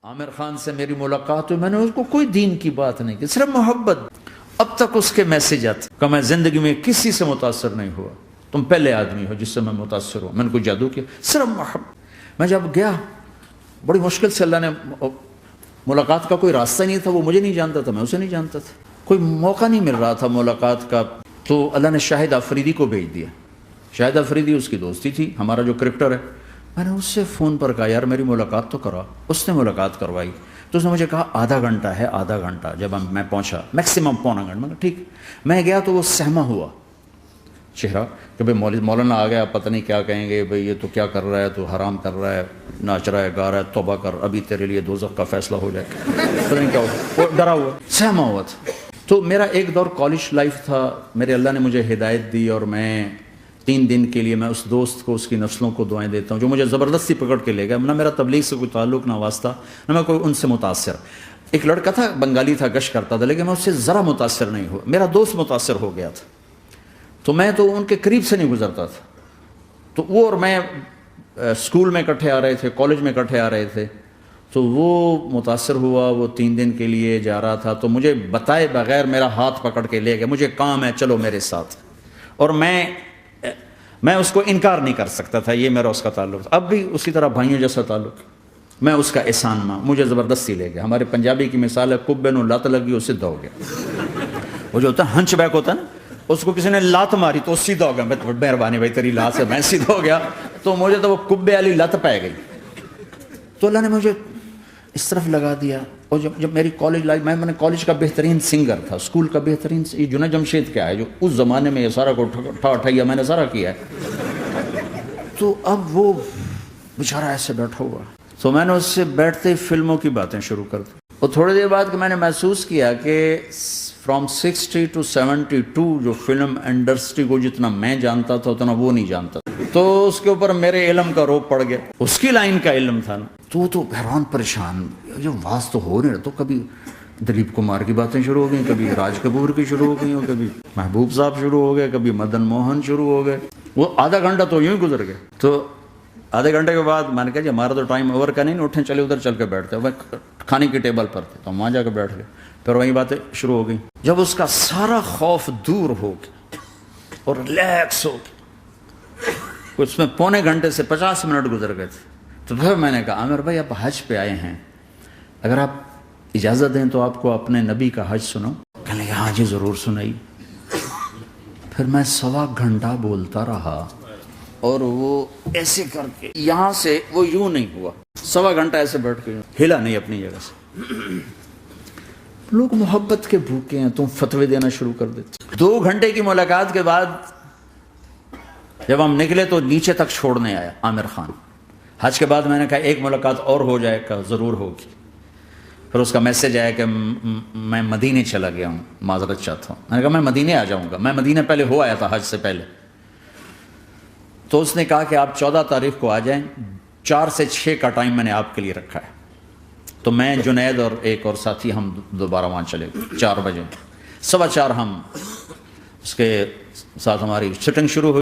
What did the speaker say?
عامر خان سے میری ملاقات ہوئی، میں نے اس کو کوئی دین کی بات نہیں کی، صرف محبت۔ اب تک اس کے میسیج آتے کہ میں زندگی میں کسی سے متاثر نہیں ہوا، تم پہلے آدمی ہو جس سے میں متاثر ہوں، میں نے کوئی جادو کیا، صرف محبت۔ میں جب گیا بڑی مشکل سے اللہ نے، ملاقات کا کوئی راستہ نہیں تھا، وہ مجھے نہیں جانتا تھا، میں اسے نہیں جانتا تھا، کوئی موقع نہیں مل رہا تھا ملاقات کا، تو اللہ نے شاہد آفریدی کو بھیج دیا۔ شاہد آفریدی اس کی دوستی تھی، ہمارا جو کرکٹر ہے۔ میں نے اس سے فون پر کہا یار میری ملاقات تو کرا، اس نے ملاقات کروائی، تو اس نے مجھے کہا آدھا گھنٹہ ہے، آدھا گھنٹہ۔ جب میں پہنچا میکسیمم پونا گھنٹہ، میں کہا ٹھیک۔ میں گیا تو وہ سہما ہوا چہرہ کہ بھائی مولانا آ گیا، پتہ نہیں کیا کہیں گے، بھائی یہ تو کیا کر رہا ہے، تو حرام کر رہا ہے، ناچ رہا ہے، گا رہا ہے، توبہ کر، ابھی تیرے لیے دوزخ کا فیصلہ ہو جائے، پتہ نہیں کیا ہوا، وہ ڈرا ہوا سہما ہوا تھا۔ تو میرا ایک دور کالج لائف تھا، میرے اللہ نے مجھے ہدایت دی، اور میں 3 دن کے لیے میں اس دوست کو، اس کی نسلوں کو دعائیں دیتا ہوں جو مجھے زبردستی پکڑ کے لے گیا۔ نہ میرا تبلیغ سے کوئی تعلق، نہ واسطہ، نہ میں کوئی ان سے متاثر۔ ایک لڑکا تھا بنگالی تھا، گشت کرتا تھا، لیکن میں اس سے ذرا متاثر نہیں ہوا، میرا دوست متاثر ہو گیا تھا، تو میں تو ان کے قریب سے نہیں گزرتا تھا۔ تو وہ اور میں اسکول میں اکٹھے آ رہے تھے، کالج میں اکٹھے آ رہے تھے، تو وہ متاثر ہوا، وہ 3 دن کے لیے جا رہا تھا، تو مجھے بتائے بغیر میرا ہاتھ پکڑ کے لے گیا، مجھے کام ہے چلو میرے ساتھ، اور میں اس کو انکار نہیں کر سکتا تھا، یہ میرا اس کا تعلق تھا۔ اب بھی اسی طرح بھائیوں جیسا تعلق، میں اس کا احسان ماں، مجھے زبردستی لے گیا۔ ہمارے پنجابی کی مثال ہے کبے نو لت لگی، وہ سیدھا ہو گیا۔ وہ جو ہوتا ہے ہنچ بیک ہوتا ہے نا، اس کو کسی نے لات ماری تو سیدھا ہو گیا، مہربانی بھائی تیری لات سے میں سیدھا ہو گیا، تو مجھے تو وہ کبے والی لت پہ گئی۔ تو اللہ نے مجھے اس طرف لگا دیا۔ اور جب میری کالج لائف، میں نے کالج کا بہترین سنگر تھا، اسکول کا بہترین، یہ جنید جمشید کیا ہے جو اس زمانے میں یہ سارا کو ٹھا میں نے سارا کیا ہے۔ تو اب وہ بیچارہ ایسے بیٹھا ہوا، تو میں نے اس سے بیٹھتے فلموں کی باتیں شروع کر دی۔ اور تھوڑی دیر بعد میں نے محسوس کیا کہ فرام 60 to 72 جو فلم انڈسٹری کو جتنا میں جانتا تھا اتنا وہ نہیں جانتا تھا، تو اس کے اوپر میرے علم کا روپ پڑ گیا، اس کی لائن کا علم تھا نا، تو حیران پریشان، جو واز تو ہو نہیں رہا، تو کبھی دلیپ کمار کی باتیں شروع ہو گئیں، کبھی راج کپور کی شروع ہو گئی، کبھی محبوب صاحب شروع ہو گئے، کبھی مدن موہن شروع ہو گئے۔ وہ آدھا گھنٹہ تو یوں ہی گزر گیا۔ تو آدھے گھنٹے کے بعد میں نے کہا جی ہمارا تو ٹائم اوور کا نہیں، اٹھیں چلے ادھر چل کے بیٹھتے، وہ کھانے کی ٹیبل پر تھے، تو ہم وہاں جا کے بیٹھ گئے، پھر وہیں باتیں شروع ہو گئیں۔ جب اس کا سارا خوف دور ہو گیا اور ریلیکس ہو گیا، اس میں پونے گھنٹے سے 50 منٹ گزر گئے تھے، تو پھر میں نے کہا عامر بھائی آپ حج پہ آئے ہیں، اگر آپ اجازت دیں تو آپ کو اپنے نبی کا حج سنو۔ کہنے لگے ہاں جی ضرور سنائی۔ پھر میں 1.25 گھنٹہ بولتا رہا، اور وہ ایسے کر کے یہاں سے وہ یوں نہیں ہوا، 1.25 گھنٹہ ایسے بیٹھ کے ہلا نہیں اپنی جگہ سے۔ لوگ محبت کے بھوکے ہیں، تم فتوے دینا شروع کر دیتے۔ 2 گھنٹے کی ملاقات کے بعد جب ہم نکلے تو نیچے تک چھوڑنے آیا عامر خان۔ حج کے بعد میں نے کہا ایک ملاقات اور ہو جائے گا، ضرور ہوگی۔ پھر اس کا میسج آیا کہ میں مدینے چلا گیا ہوں، معذرت چاہتا ہوں۔ میں نے کہا میں مدینے آ جاؤں گا، میں مدینے پہلے ہو آیا تھا حج سے پہلے۔ تو اس نے کہا کہ آپ 14 تاریخ کو آ جائیں، 4 سے 6 کا ٹائم میں نے آپ کے لیے رکھا ہے۔ تو میں جنید اور ایک اور ساتھی ہم دوبارہ وہاں چلے گئے 4 بجے، 4:15 ہم اس کے ساتھ ہماری شوٹنگ شروع ہوئی۔